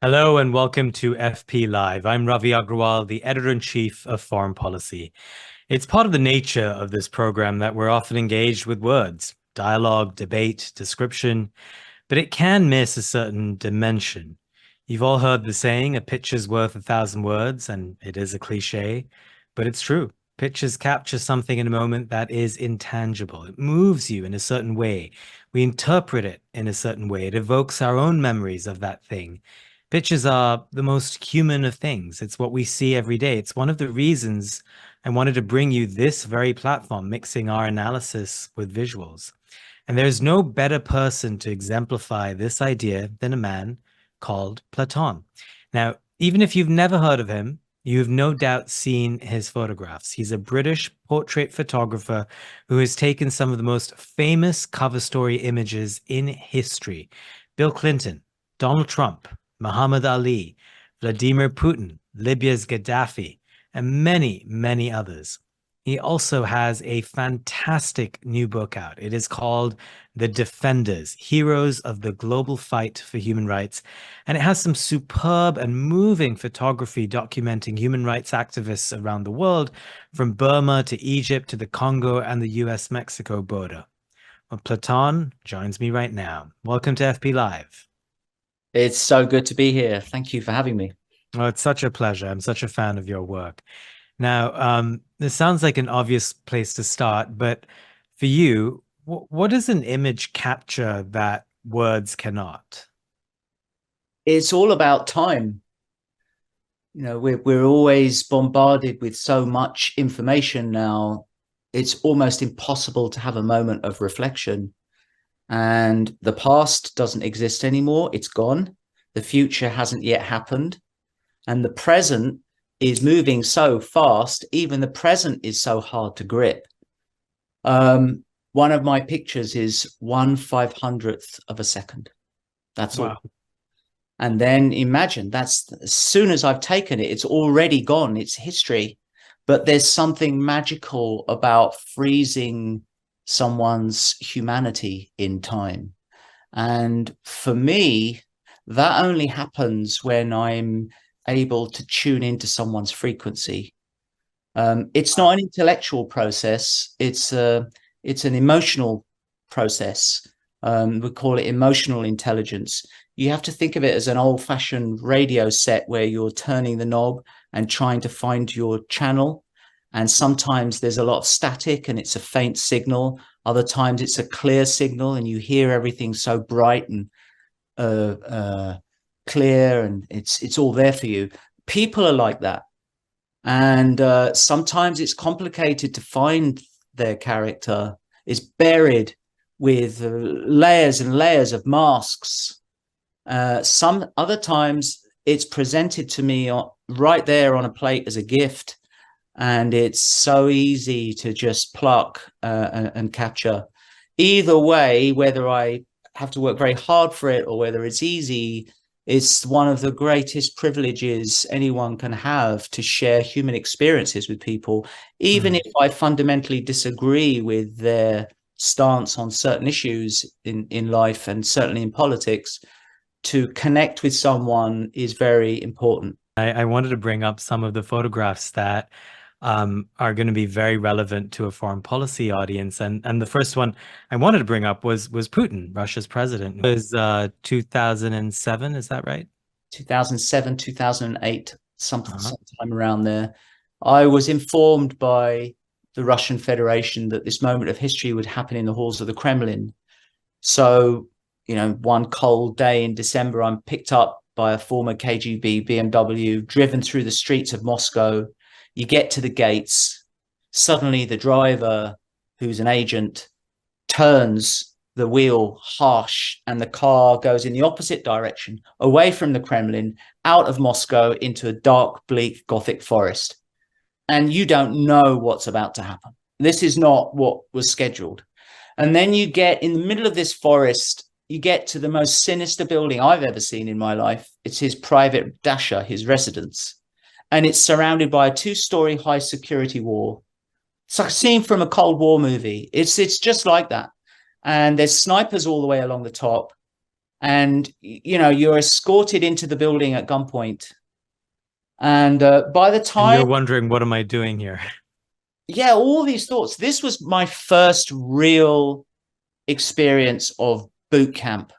Hello and welcome to FP Live. I'm Ravi Agrawal, the editor-in-chief of Foreign Policy. It's part of the nature of this program that we're often engaged with words, dialogue, debate, description, but it can miss a certain dimension. You've all heard the saying, a picture's worth 1,000 words, and it is a cliche, but it's true. Pictures capture something in a moment that is intangible. It moves you in a certain way. We interpret it in a certain way. It evokes our own memories of that thing. Pictures are the most human of things. It's what we see every day. It's one of the reasons I wanted to bring you this very platform, mixing our analysis with visuals. And there's no better person to exemplify this idea than a man called Platon. Now, even if you've never heard of him, you've no doubt seen his photographs. He's a British portrait photographer who has taken some of the most famous cover story images in history. Bill Clinton, Donald Trump, Muhammad Ali, Vladimir Putin, Libya's Gaddafi, and many, many others. He also has a fantastic new book out. It is called The Defenders, Heroes of the Global Fight for Human Rights. And it has some superb and moving photography documenting human rights activists around the world, from Burma to Egypt to the Congo and the US-Mexico border. Well, Platon joins me right now. Welcome to FP Live. It's so good to be here. Thank you for having me. Well, it's such a pleasure. I'm such a fan of your work. Now, this sounds like an obvious place to start, but for you, what does an image capture that words cannot? It's all about time. You know, we're always bombarded with so much information now. It's almost impossible to have a moment of reflection. And the past doesn't exist anymore. It's gone. The future hasn't yet happened. And the present is moving so fast, even the present is so hard to grip. One of my pictures is 1/500th of a second. That's Wow. all. And then imagine that's as soon as I've taken it, it's already gone. It's history. But there's something magical about freezing someone's humanity in time. And for me, that only happens when I'm able to tune into someone's frequency. It's not an intellectual process. It's an emotional process. We call it emotional intelligence. You have to think of it as an old-fashioned radio set where you're turning the knob and trying to find your channel. And sometimes there's a lot of static and it's a faint signal. Other times it's a clear signal and you hear everything so bright and clear, and it's all there for you. People are like that. And sometimes it's complicated to find their character. It's buried with layers and layers of masks. Some other times it's presented to me right there on a plate as a gift. And it's so easy to just pluck and capture. Either way, whether I have to work very hard for it or whether it's easy, it's one of the greatest privileges anyone can have to share human experiences with people, even if I fundamentally disagree with their stance on certain issues in life and certainly in politics. To connect with someone is very important. I wanted to bring up some of the photographs that are going to be very relevant to a foreign policy audience. And the first one I wanted to bring up was Putin, Russia's president. It was 2007, is that right? 2007, 2008, sometime around there. I was informed by the Russian Federation that this moment of history would happen in the halls of the Kremlin. So, you know, one cold day in December, I'm picked up by a former KGB BMW, driven through the streets of Moscow. You get to the gates. Suddenly the driver, who's an agent, turns the wheel harsh and the car goes in the opposite direction, away from the Kremlin, out of Moscow into a dark, bleak Gothic forest. And you don't know what's about to happen. This is not what was scheduled. And then you get in the middle of this forest, you get to the most sinister building I've ever seen in my life. It's his private dacha, his residence. And it's surrounded by a 2-story high security wall. It's like a scene from a Cold War movie. It's just like that. And there's snipers all the way along the top. and you're escorted into the building at gunpoint. And by the time, and you're wondering, what am I doing here? Yeah, all these thoughts. This was my first real experience of boot camp,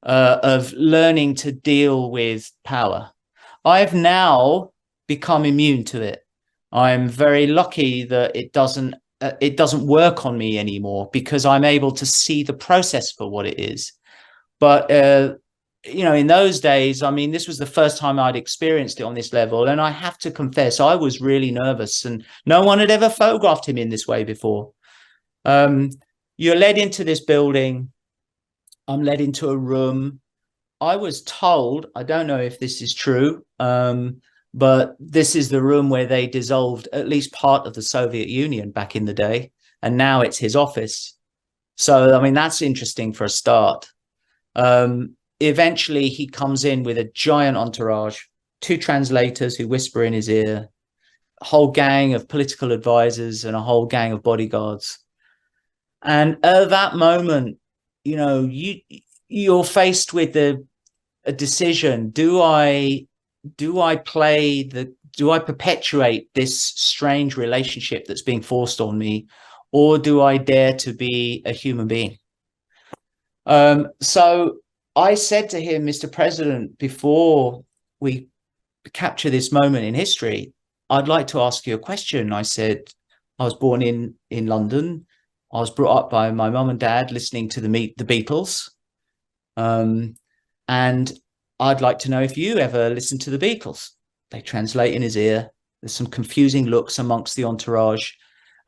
of learning to deal with power. I've now become immune to it. I'm very lucky that it doesn't work on me anymore, because I'm able to see the process for what it is. But in those days, I mean, this was the first time I'd experienced it on this level, and I have to confess, I was really nervous, and no one had ever photographed him in this way before. You're led into this building. I'm led into a room. I was told, I don't know if this is true, but this is the room where they dissolved at least part of the Soviet Union back in the day, and now it's his office. So, I mean, that's interesting for a start. Eventually, he comes in with a giant entourage, 2 translators who whisper in his ear, a whole gang of political advisors, and a whole gang of bodyguards. And at that moment, you're faced with a decision. Do I perpetuate this strange relationship that's being forced on me, or do I dare to be a human being? So I said to him, Mr. President, before we capture this moment in history, I'd like to ask you a question. I said, I was born in London. I was brought up by my mum and dad listening to the Beatles. And I'd like to know if you ever listened to the Beatles. They translate in his ear. There's some confusing looks amongst the entourage.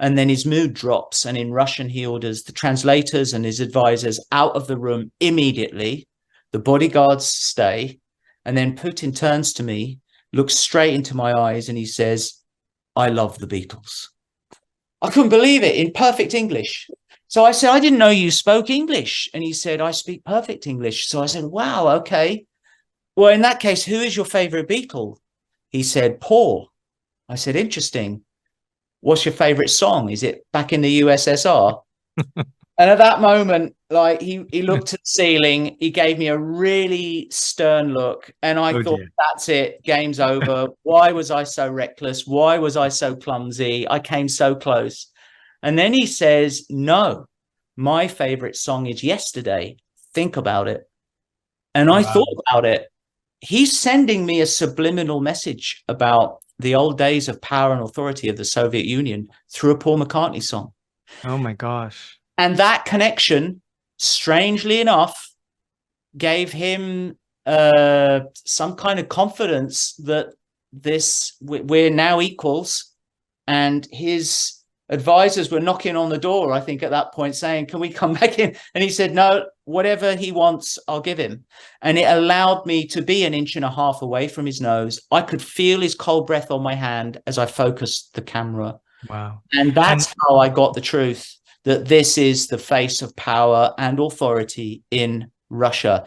And then his mood drops. And in Russian, he orders the translators and his advisors out of the room immediately. The bodyguards stay. And then Putin turns to me, looks straight into my eyes, and he says, I love the Beatles. I couldn't believe it, in perfect English. So I said, I didn't know you spoke English. And he said, I speak perfect English. So I said, wow, okay. Well, in that case, who is your favorite Beatle? He said, Paul. I said, interesting. What's your favorite song? Is it Back in the USSR? And at that moment, like, he looked at the ceiling, he gave me a really stern look, and I thought, dear, that's it, game's over. Why was I so reckless? Why was I so clumsy? I came so close. And then he says, no, my favorite song is Yesterday. Think about it. And I thought about it. He's sending me a subliminal message about the old days of power and authority of the Soviet Union through a Paul McCartney song. Oh my gosh. And that connection, strangely enough, gave him some kind of confidence that we're now equals. And his advisors were knocking on the door, I think, at that point, saying, can we come back in? And he said, no, whatever he wants, I'll give him. And it allowed me to be 1.5 inches away from his nose. I could feel his cold breath on my hand as I focused the camera. Wow. And that's how I got the truth, that this is the face of power and authority in Russia.